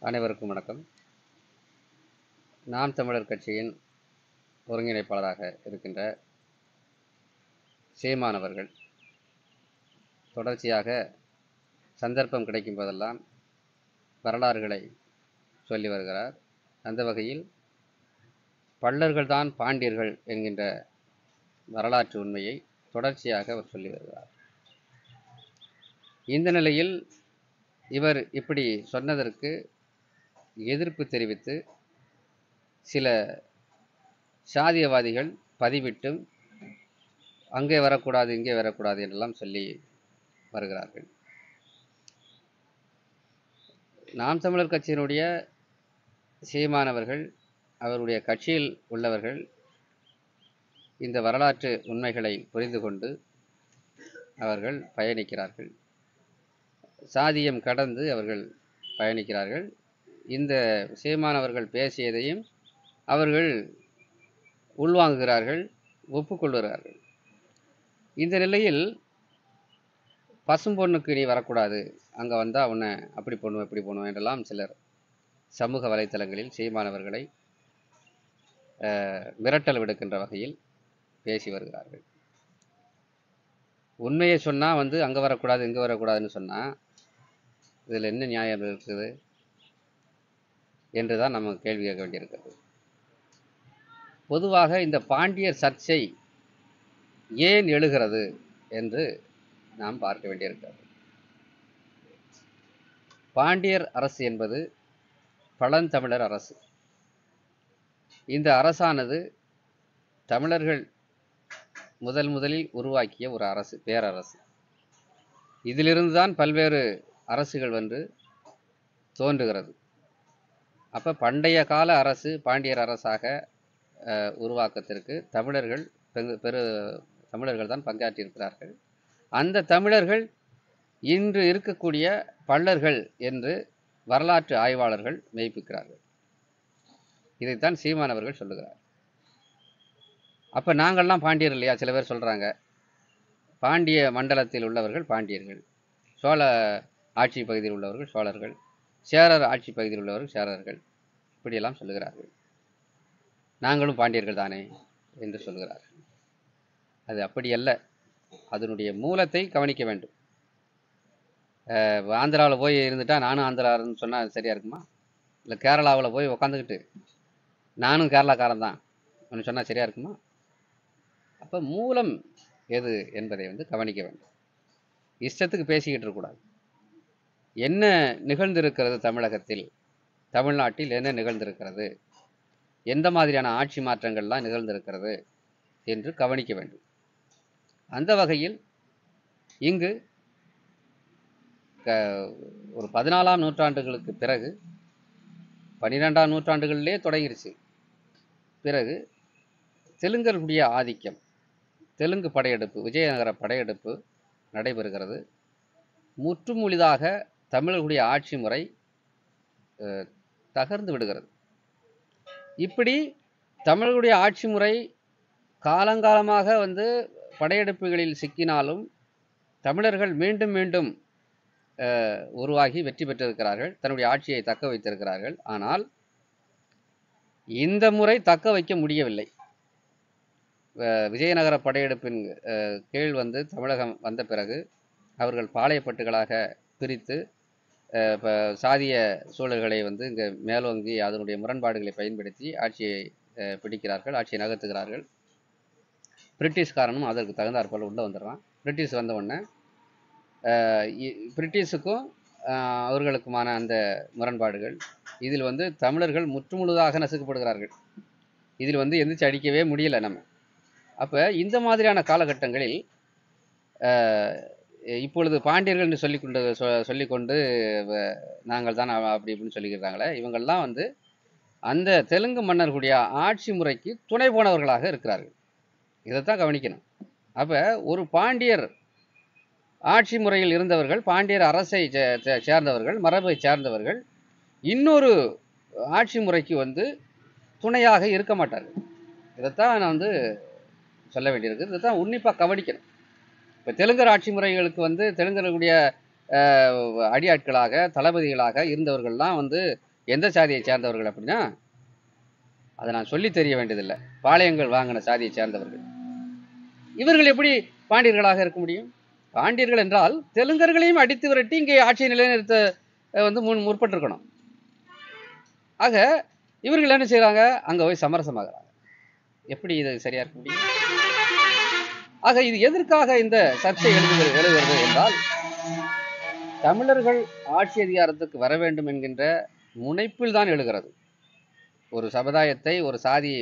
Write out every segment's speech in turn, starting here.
அனைவருக்கும் வணக்கம். நாம் தமிழர் கட்சியின் ஒருங்கிணைப்பாளராக இருக்கின்ற சீமான் அவர்கள் தொடர்ச்சியாக சந்தர்ப்பம் கிடைக்கும் போதெல்லாம் வரலாறுகளை சொல்லி வருகிறார். அந்த வகையில் பள்ளர்கள்தான் பாண்டியர்கள் என்கின்ற வரலாற்று உண்மையை தொடர்ச்சியாக அவர் சொல்லி வருகிறார். இந்த நிலையில் இவர் இப்படி சொன்னதற்கு எதிர்ப்பு தெரிவித்து சில சாதியவாதிகள் பதிவிட்டும் அங்கே வரக்கூடாது இங்கே வரக்கூடாது என்றெல்லாம் சொல்லி வருகிறார்கள். நாம் தமிழர் கட்சியினுடைய சீமானவர்கள், அவருடைய கட்சியில் உள்ளவர்கள் இந்த வரலாற்று உண்மைகளை புரிந்து கொண்டு அவர்கள் பயணிக்கிறார்கள். சாதியம் கடந்து அவர்கள் பயணிக்கிறார்கள். இந்த சீமானவர்கள் பேசியதையும் அவர்கள் உள்வாங்குகிறார்கள், ஒப்புக்கொள்கிறார்கள். இந்த நிலையில் பசும்பொண்ணுக்கு நீ வரக்கூடாது, அங்கே வந்தால் உன்னை அப்படி பண்ணுவோம் இப்படி பண்ணுவோம் என்றெல்லாம் சிலர் சமூக வலைத்தளங்களில் சீமானவர்களை மிரட்டல் விடுக்கின்ற வகையில் பேசி வருகிறார்கள். உண்மையை சொன்னால் அங்கே வரக்கூடாது இங்கே வரக்கூடாதுன்னு சொன்னால் இதில் என்ன நியாயம் இருக்குது என்று தான் நம்ம கேள்வி கேட்க வேண்டியிருக்கிறது. பொதுவாக இந்த பாண்டியர் சர்ச்சை ஏன் எழுகிறது என்று நாம் பார்க்க வேண்டியிருக்கிறது. பாண்டியர் அரசு என்பது பழந்தமிழர் அரசு. இந்த அரசானது தமிழர்கள் முதலில் உருவாக்கிய ஒரு அரசு, பேரரசு. இதிலிருந்து தான் பல்வேறு அரசுகள் தோன்றுகிறது. அப்போ பண்டைய கால அரசு பாண்டியர் அரசாக உருவாக்கத்திற்கு தமிழர்கள் தான் பங்காற்றியிருக்கிறார்கள். அந்த தமிழர்கள் இன்று இருக்கக்கூடிய பள்ளர்கள் என்று வரலாற்று ஆய்வாளர்கள் மெய்ப்பிக்கிறார்கள். இதைத்தான் சீமானவர்கள் சொல்லுகிறார். அப்போ நாங்கள்லாம் பாண்டியர் இல்லையா? சில பேர் சொல்கிறாங்க. பாண்டிய மண்டலத்தில் உள்ளவர்கள் பாண்டியர்கள், சோழ ஆட்சி பகுதியில் உள்ளவர்கள் சோழர்கள், சேரர் ஆட்சி பகுதியில் உள்ளவர்கள் சேரர்கள், இப்படியெல்லாம் சொல்லுகிறார்கள். நாங்களும் பாண்டியர்கள் தானே என்று சொல்கிறார்கள். அது அப்படியல்ல. அதனுடைய மூலத்தை கவனிக்க வேண்டும். ஆந்திராவில் போய் இருந்துட்டா நானும் ஆந்திரான்னு சொன்னால் அது சரியாக இருக்குமா? இல்லை கேரளாவில் போய் உக்காந்துக்கிட்டு நானும் கேரளாக்காரன் தான் ஒன்று சொன்னால் சரியாக இருக்குமா? அப்போ மூலம் எது என்பதை கவனிக்க வேண்டும். இஷ்டத்துக்கு பேசிக்கிட்டு இருக்கக்கூடாது. என்ன நிகழ்ந்திருக்கிறது தமிழகத்தில், தமிழ்நாட்டில் என்ன நிகழ்ந்திருக்கிறது, எந்த மாதிரியான ஆட்சி மாற்றங்கள்லாம் நிகழ்ந்திருக்கிறது என்று கவனிக்க வேண்டும். அந்த வகையில் இங்கு ஒரு 14ஆம் நூற்றாண்டுகளுக்கு பிறகு 12ஆம் நூற்றாண்டுகளிலே தொடங்கிருச்சு. பிறகு தெலுங்கர்களுடைய ஆதிக்கம், தெலுங்கு படையெடுப்பு, விஜயநகர படையெடுப்பு நடைபெறுகிறது. முற்றுமுழுதாக தமிழர்களுடைய ஆட்சி முறை தகர்ந்து விடுகிறது. இப்படி தமிழர்களுடைய ஆட்சி முறை காலங்காலமாக படையெடுப்புகளில் சிக்கினாலும் தமிழர்கள் மீண்டும் மீண்டும் உருவாகி வெற்றி பெற்றிருக்கிறார்கள், தன்னுடைய ஆட்சியை தக்க வைத்திருக்கிறார்கள். ஆனால் இந்த முறை தக்க வைக்க முடியவில்லை. விஜயநகர படையெடுப்பின் கீழ் தமிழகம் வந்த பிறகு அவர்கள் பாளையப்பட்டுகளாக பிரித்து சாதிய சூழல்களை இங்கே மேலோங்கி அதனுடைய முரண்பாடுகளை பயன்படுத்தி ஆட்சியை பிடிக்கிறார்கள், ஆட்சியை நகர்த்துகிறார்கள். பிரிட்டிஷ்காரனும் அதற்கு தகுந்தாற்போல் உள்ளே வந்துடுறான். பிரிட்டிஷ் வந்த உடனே பிரிட்டிஷுக்கும் அவர்களுக்குமான அந்த முரண்பாடுகள், இதில் தமிழர்கள் முற்றுமுழுதாக நசுக்கப்படுகிறார்கள். இதில் எந்திரிச்சு அடிக்கவே முடியலை நம்ம. அப்போ இந்த மாதிரியான காலகட்டங்களில் இப்பொழுது பாண்டியர்கள் என்று சொல்லிக்கொண்டு நாங்கள் தான் அப்படி இப்படின்னு சொல்லிக்கிறாங்களே, இவங்கள்லாம் அந்த தெலுங்கு மன்னர்களுடைய ஆட்சி முறைக்கு துணை போனவர்களாக இருக்கிறார்கள். இதைத்தான் கவனிக்கணும். அப்போ ஒரு பாண்டியர் ஆட்சி முறையில் இருந்தவர்கள், பாண்டியர் அரசை சேர்ந்தவர்கள், மரபை சேர்ந்தவர்கள் இன்னொரு ஆட்சி முறைக்கு துணையாக இருக்க மாட்டார்கள். இதைத்தான் நான் சொல்ல வேண்டியிருக்கு. இதைத்தான் உன்னிப்பாக கவனிக்கணும். இப்போ தெலுங்கர் ஆட்சி முறைகளுக்கு தெலுங்கர்களுடைய அடியாட்களாக தளபதிகளாக இருந்தவர்கள்லாம் எந்த சாதியை சேர்ந்தவர்கள் அப்படின்னா அதை நான் சொல்லி தெரிய வேண்டியதில்லை. பாளையங்கள் வாங்கின சாதியை சேர்ந்தவர்கள். இவர்கள் எப்படி பாண்டியர்களாக இருக்க முடியும்? பாண்டியர்கள் என்றால் தெலுங்கர்களையும் அடித்து விரட்டி இங்கே ஆட்சியை நிலைநிறுத்த முற்பட்டிருக்கணும். ஆக இவர்கள் என்ன செய்யறாங்க? அங்க போய் சமரசமாகறாங்க. எப்படி இது சரியா இருக்க முடியும்? ஆக இது எதற்காக இந்த சர்ச்சை எழுதுகிறது என்றால், தமிழர்கள் ஆட்சி அதிகாரத்துக்கு வர வேண்டும் என்கின்ற முனைப்பில் தான் எழுகிறது. ஒரு சமுதாயத்தை, ஒரு சாதியை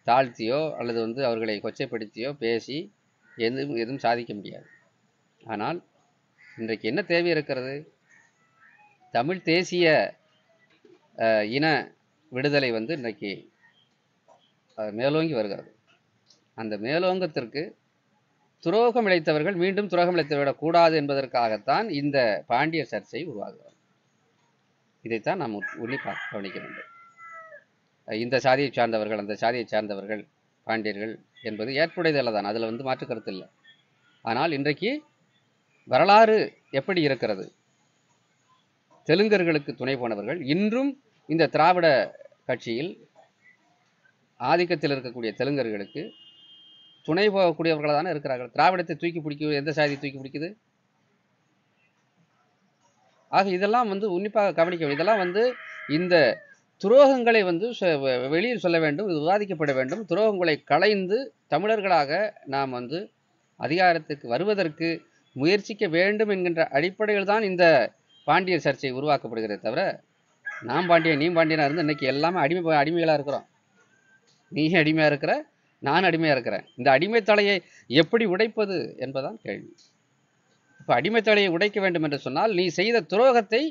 தாழ்த்தியோ அல்லது அவர்களை கொச்சைப்படுத்தியோ பேசி எதுவும் சாதிக்க முடியாது. ஆனால் இன்றைக்கு என்ன தேவை இருக்கிறது? தமிழ் தேசிய இன விடுதலை இன்றைக்கு மேலோங்கி வருகிறது. அந்த மேலோங்கத்திற்கு துரோகம் இழைத்தவர்கள் மீண்டும் துரோகம் இழைத்துவிடக்கூடாது என்பதற்காகத்தான் இந்த பாண்டிய சர்ச்சை உருவாகிறது. இதைத்தான் நாம் உன்னிப்பாக கவனிக்க வேண்டும். இந்த சாதியை சார்ந்தவர்கள், அந்த சாதியை சார்ந்தவர்கள் பாண்டியர்கள் என்பது ஏற்புடையதல்ல தான், அதில் மாற்று கருத்து இல்லை. ஆனால் இன்றைக்கு வரலாறு எப்படி இருக்கிறது? தெலுங்கர்களுக்கு துணை போனவர்கள் இன்றும் இந்த திராவிட கட்சியில் ஆதிக்கத்தில் இருக்கக்கூடிய தெலுங்கர்களுக்கு துணை போகக்கூடியவர்களாக தானே இருக்கிறார்கள். திராவிடத்தை தூக்கி பிடிக்க எந்த சாதி தூக்கி பிடிக்குது? ஆக இதெல்லாம் உன்னிப்பாக கவனிக்க வேண்டும். இதெல்லாம் இந்த துரோகங்களை வெளியில் சொல்ல வேண்டும், விவாதிக்கப்பட வேண்டும். துரோகங்களை களைந்து தமிழர்களாக நாம் அதிகாரத்துக்கு வருவதற்கு முயற்சிக்க வேண்டும் என்கின்ற அடிப்படையில் தான் இந்த பாண்டியர் சர்ச்சை உருவாக்கப்படுகிறதே தவிர, நான் பாண்டியன் நீ பாண்டியனா இருந்து இன்னைக்கு எல்லாமே அடிமைகளாக இருக்கிறோம். நீ அடிமையாக இருக்கிற, நான் அடிமையாக இருக்கிறேன். இந்த அடிமைத்தலையை எப்படி உடைப்பது என்பதான் கேள்வி. இப்போ அடிமைத்தலையை உடைக்க வேண்டும் என்று சொன்னால், நீ செய்த துரோகத்தை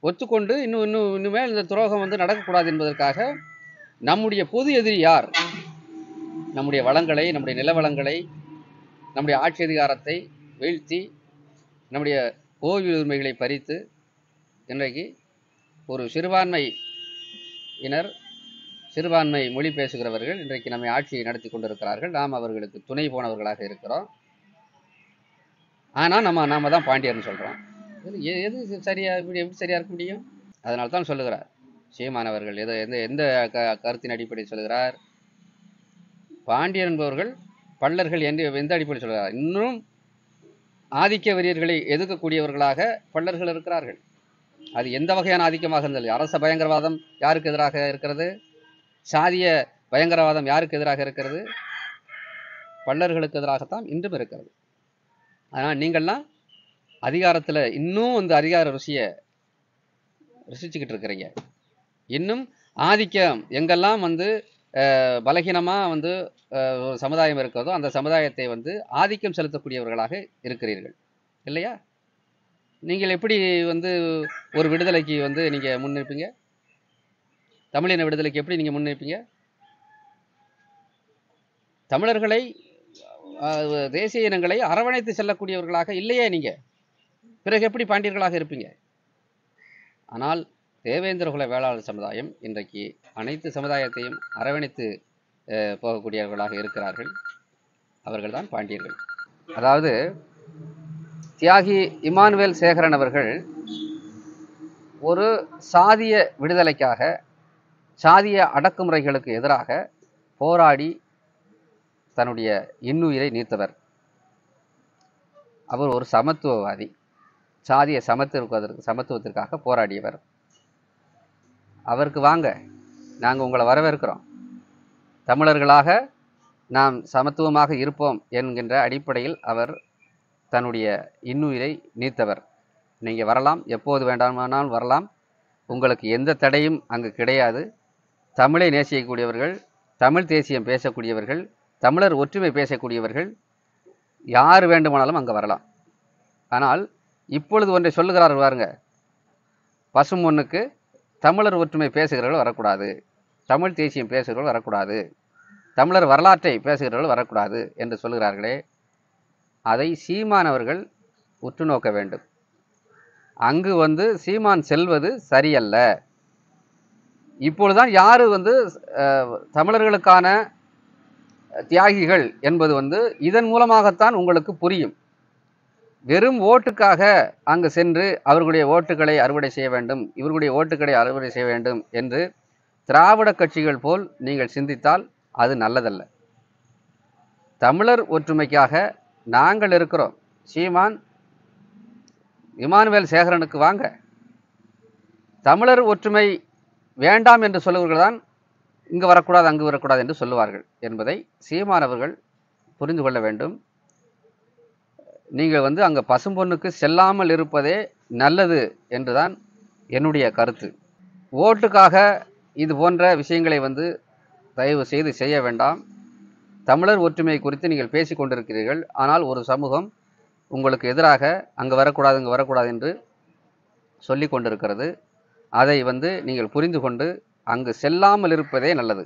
ஒத்துக்கொண்டு இன்னுமேல் இந்த துரோகம் நடக்கக்கூடாது என்பதற்காக நம்முடைய பொது எதிரி யார்? நம்முடைய வளங்களை, நம்முடைய நில வளங்களை, நம்முடைய ஆட்சி அதிகாரத்தை வீழ்த்தி, நம்முடைய கோவில் உரிமைகளை பறித்து, இன்றைக்கு ஒரு சிறுபான்மை மொழி பேசுகிறவர்கள் இன்றைக்கு நம்மை ஆட்சியை நடத்தி கொண்டிருக்கிறார்கள். நாம் அவர்களுக்கு துணை போனவர்களாக இருக்கிறோம். ஆனால் நாம தான் பாண்டியர்னு சொல்கிறோம். எது சரியா? எப்படி சரியா இருக்க முடியும்? அதனால தான் சொல்லுகிறார் சீமானவர்கள். எந்த கருத்தின் அடிப்படையில் சொல்லுகிறார்? பாண்டியர் என்பவர்கள் பல்லர்கள் என்று எந்த அடிப்படையில் சொல்கிறார்? இன்னும் ஆதிக்க வெறியர்களை எதிர்க்கக்கூடியவர்களாக பல்லர்கள் இருக்கிறார்கள். அது எந்த வகையான ஆதிக்கமாக இருந்தாலும், அரச பயங்கரவாதம் யாருக்கு எதிராக இருக்கிறது? சாதிய பயங்கரவாதம் யாருக்கு எதிராக இருக்கிறது? பல்லர்களுக்கு எதிராகத்தான் இன்றும் இருக்கிறது. ஆனால் நீங்கள்லாம் அதிகாரத்தில் இன்னும் அதிகார ருசிச்சுக்கிட்டு இருக்கிறீங்க. இன்னும் ஆதிக்கம் எங்கெல்லாம் பலகீனமாக ஒரு சமுதாயம் இருக்கிறதோ அந்த சமுதாயத்தை ஆதிக்கம் செலுத்தக்கூடியவர்களாக இருக்கிறீர்கள் இல்லையா? நீங்கள் எப்படி ஒரு விடுதலைக்கு நீங்கள் முன்னிற்பீங்க? தமிழின விடுதலைக்கு எப்படி நீங்கள் முன்னிற்பீங்க? தமிழர்களை, தேசிய இனங்களை அரவணைத்து செல்லக்கூடியவர்களாக இல்லையே நீங்கள். பிறகு எப்படி பாண்டியர்களாக இருப்பீங்க? ஆனால் தேவேந்திரகுல வேளாளர் சமுதாயம் இன்றைக்கு அனைத்து சமுதாயத்தையும் அரவணைத்து போகக்கூடியவர்களாக இருக்கிறார்கள். அவர்கள்தான் பாண்டியர்கள். அதாவது தியாகி இமானுவேல் சேகரன் அவர்கள் ஒரு சாதிய விடுதலைக்காக, சாதிய அடக்குமுறைகளுக்கு எதிராக போராடி தன்னுடைய இன்னுயிரை நீத்தவர். அவர் ஒரு சமத்துவவாதி. சாதிய சமத்துவத்திற்காக போராடியவர். அவருக்கு வாங்க, நாங்கள் உங்களை வரவேற்கிறோம், தமிழர்களாக நாம் சமத்துவமாக இருப்போம் என்கின்ற அடிப்படையில் அவர் தன்னுடைய இன்னுயிரை நீத்தவர். நீங்கள் வரலாம், எப்போது வேண்டாமானாலும் வரலாம், உங்களுக்கு எந்த தடையும் அங்கு கிடையாது. தமிழை நேசிக்கக்கூடியவர்கள், தமிழ் தேசியம் பேசக்கூடியவர்கள், தமிழர் ஒற்றுமை பேசக்கூடியவர்கள் யார் வேண்டுமானாலும் அங்கே வரலாம். ஆனால் இப்பொழுது ஒன்றை சொல்லுகிறார்கள் பாருங்க, பசுமொன்னுக்கு தமிழர் ஒற்றுமை பேசுகிறவர்கள் வரக்கூடாது, தமிழ் தேசியம் பேசுகிறவர்கள் வரக்கூடாது, தமிழர் வரலாற்றை பேசுகிறவர்கள் வரக்கூடாது என்று சொல்லுகிறார்களே, அதை சீமான் அவர்கள் உற்று நோக்க வேண்டும். அங்கு சீமான் செல்வது சரியல்ல. இப்பொழுதுதான் யாரு தமிழர்களுக்கான தியாகிகள் என்பது இதன் மூலமாகத்தான் உங்களுக்கு புரியும். வெறும் ஓட்டுக்காக அங்கு சென்று அவர்களுடைய ஓட்டுகளை அறுவடை செய்ய வேண்டும், இவர்களுடைய ஓட்டுகளை அறுவடை செய்ய வேண்டும் என்று திராவிட கட்சிகள் போல் நீங்கள் சிந்தித்தால் அது நல்லதல்ல. தமிழர் ஒற்றுமைக்காக நாங்கள் இருக்கிறோம். சீமான் இமானுவேல் சேகரனுக்கு வாங்க. தமிழர் ஒற்றுமை வேண்டாம் என்று சொல்லுவர்கள் தான் இங்கு வரக்கூடாது அங்கு வரக்கூடாது என்று சொல்லுவார்கள் என்பதை சீமான் அவர்கள் புரிந்து கொள்ள வேண்டும். நீங்கள் அங்கே பசும்பொன்னுக்கு செல்லாமல் இருப்பதே நல்லது என்றுதான் என்னுடைய கருத்து. ஓட்டுக்காக இது போன்ற விஷயங்களை தயவு செய்து செய்ய வேண்டாம். தமிழர் ஒற்றுமை குறித்து நீங்கள் பேசி கொண்டிருக்கிறீர்கள். ஆனால் ஒரு சமூகம் உங்களுக்கு எதிராக அங்கு வரக்கூடாது இங்கு வரக்கூடாது என்று சொல்லி கொண்டிருக்கிறது. அதை நீங்கள் புரிந்து கொண்டு அங்கு செல்லாமல் இருப்பதே நல்லது.